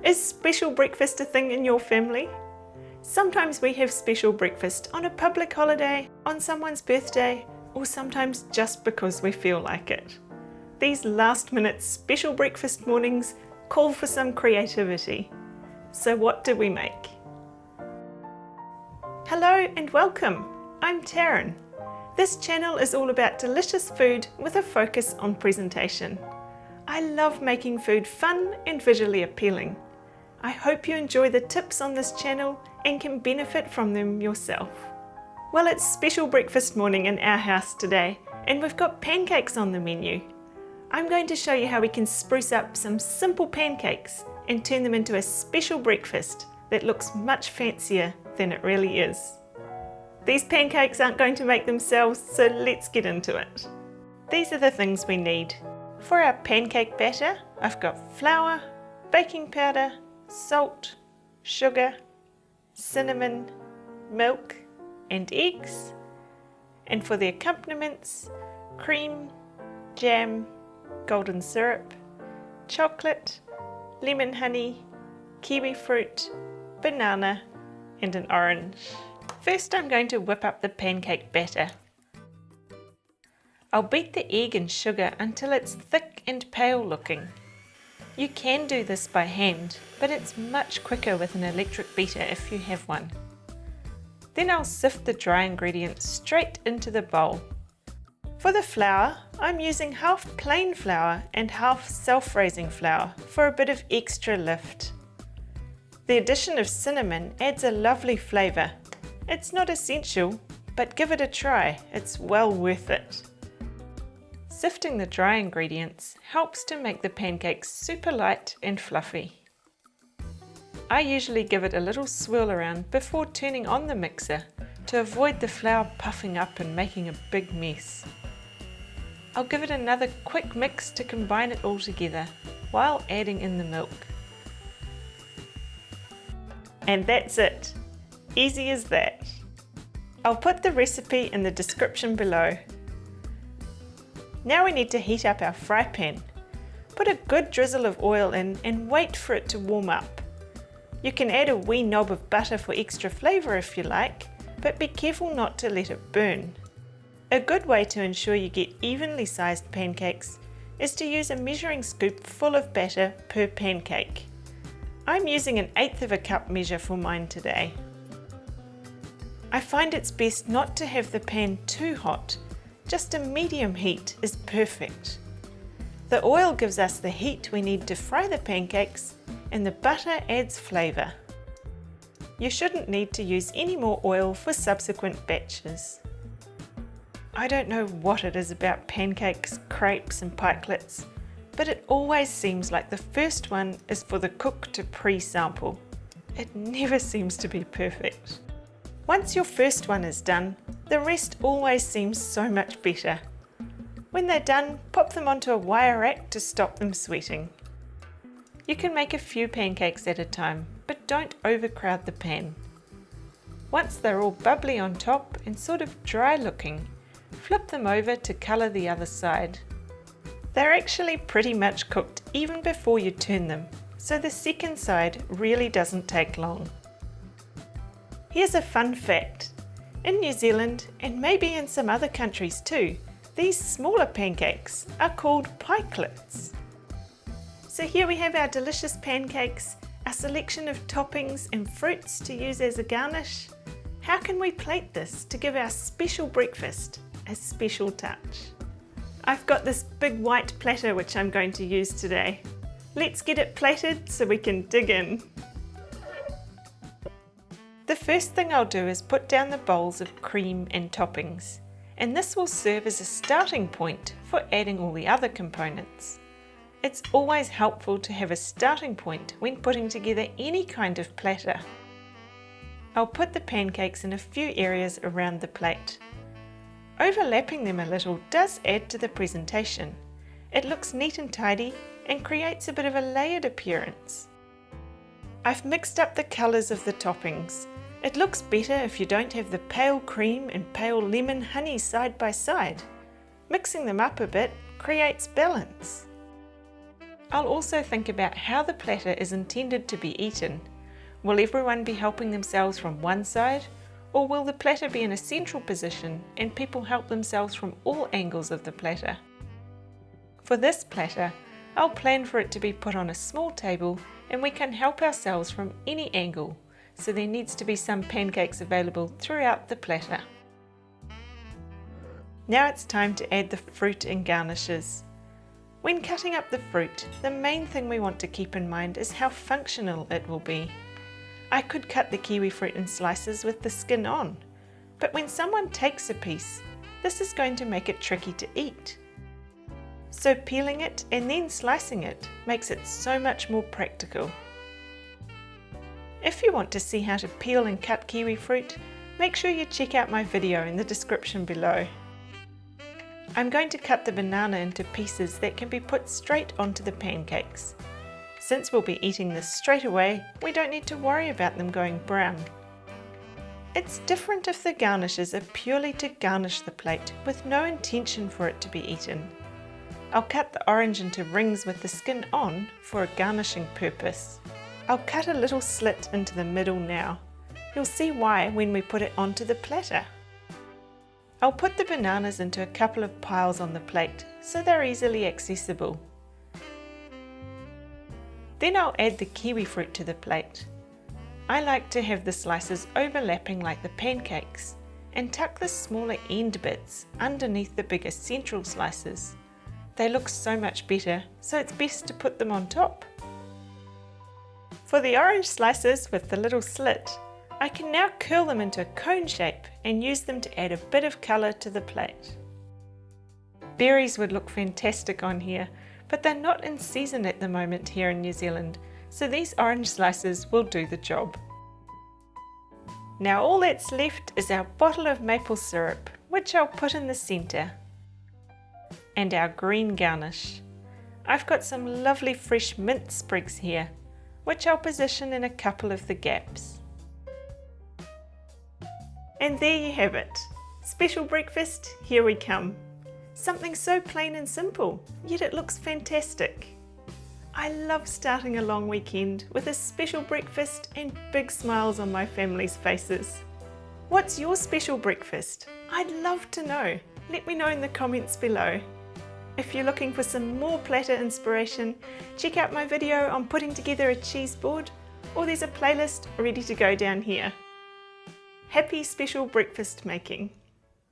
Is special breakfast a thing in your family? Sometimes we have special breakfast on a public holiday, on someone's birthday, or sometimes just because we feel like it. These last-minute special breakfast mornings call for some creativity. So what do we make? Hello and welcome. I'm Taryn. This channel is all about delicious food with a focus on presentation. I love making food fun and visually appealing. I hope you enjoy the tips on this channel and can benefit from them yourself. Well, it's special breakfast morning in our house today, and we've got pancakes on the menu. I'm going to show you how we can spruce up some simple pancakes and turn them into a special breakfast that looks much fancier than it really is. These pancakes aren't going to make themselves, so let's get into it. These are the things we need. For our pancake batter, I've got flour, baking powder, salt, sugar, cinnamon, milk and eggs. And for the accompaniments, cream, jam, golden syrup, chocolate, lemon honey, kiwi fruit, banana and an orange. First I'm going to whip up the pancake batter. I'll beat the egg and sugar until it's thick and pale looking. You can do this by hand, but it's much quicker with an electric beater if you have one. Then I'll sift the dry ingredients straight into the bowl. For the flour, I'm using half plain flour and half self-raising flour for a bit of extra lift. The addition of cinnamon adds a lovely flavour. It's not essential, but give it a try, it's well worth it. Sifting the dry ingredients helps to make the pancakes super light and fluffy. I usually give it a little swirl around before turning on the mixer to avoid the flour puffing up and making a big mess. I'll give it another quick mix to combine it all together while adding in the milk. And that's it. Easy as that. I'll put the recipe in the description below. Now we need to heat up our fry pan. Put a good drizzle of oil in and wait for it to warm up. You can add a wee knob of butter for extra flavour if you like, but be careful not to let it burn. A good way to ensure you get evenly sized pancakes is to use a measuring scoop full of batter per pancake. I'm using 1/8 of a cup measure for mine today. I find it's best not to have the pan too hot. Just a medium heat is perfect. The oil gives us the heat we need to fry the pancakes, and the butter adds flavour. You shouldn't need to use any more oil for subsequent batches. I don't know what it is about pancakes, crepes and pikelets, but it always seems like the first one is for the cook to pre-sample. It never seems to be perfect. Once your first one is done, the rest always seems so much better. When they're done, pop them onto a wire rack to stop them sweating. You can make a few pancakes at a time, but don't overcrowd the pan. Once they're all bubbly on top and sort of dry looking, flip them over to colour the other side. They're actually pretty much cooked even before you turn them, so the second side really doesn't take long. Here's a fun fact. In New Zealand, and maybe in some other countries too, these smaller pancakes are called pikelets. So here we have our delicious pancakes, a selection of toppings and fruits to use as a garnish. How can we plate this to give our special breakfast a special touch? I've got this big white platter which I'm going to use today. Let's get it plated so we can dig in. The first thing I'll do is put down the bowls of cream and toppings, and this will serve as a starting point for adding all the other components. It's always helpful to have a starting point when putting together any kind of platter. I'll put the pancakes in a few areas around the plate. Overlapping them a little does add to the presentation. It looks neat and tidy and creates a bit of a layered appearance. I've mixed up the colours of the toppings. It looks better if you don't have the pale cream and pale lemon honey side by side. Mixing them up a bit creates balance. I'll also think about how the platter is intended to be eaten. Will everyone be helping themselves from one side, or will the platter be in a central position and people help themselves from all angles of the platter? For this platter, I'll plan for it to be put on a small table and we can help ourselves from any angle, so there needs to be some pancakes available throughout the platter. Now it's time to add the fruit and garnishes. When cutting up the fruit, the main thing we want to keep in mind is how functional it will be. I could cut the kiwi fruit in slices with the skin on, but when someone takes a piece, this is going to make it tricky to eat. So peeling it and then slicing it makes it so much more practical. If you want to see how to peel and cut kiwi fruit, make sure you check out my video in the description below. I'm going to cut the banana into pieces that can be put straight onto the pancakes. Since we'll be eating this straight away, we don't need to worry about them going brown. It's different if the garnishes are purely to garnish the plate with no intention for it to be eaten. I'll cut the orange into rings with the skin on for a garnishing purpose. I'll cut a little slit into the middle now. You'll see why when we put it onto the platter. I'll put the bananas into a couple of piles on the plate so they're easily accessible. Then I'll add the kiwi fruit to the plate. I like to have the slices overlapping like the pancakes and tuck the smaller end bits underneath the bigger central slices. They look so much better, so it's best to put them on top. For the orange slices with the little slit, I can now curl them into a cone shape and use them to add a bit of colour to the plate. Berries would look fantastic on here, but they're not in season at the moment here in New Zealand, so these orange slices will do the job. Now all that's left is our bottle of maple syrup, which I'll put in the centre, and our green garnish. I've got some lovely fresh mint sprigs here, which I'll position in a couple of the gaps. And there you have it. Special breakfast, here we come. Something so plain and simple, yet it looks fantastic. I love starting a long weekend with a special breakfast and big smiles on my family's faces. What's your special breakfast? I'd love to know. Let me know in the comments below. If you're looking for some more platter inspiration, check out my video on putting together a cheese board, or there's a playlist ready to go down here. Happy special breakfast making!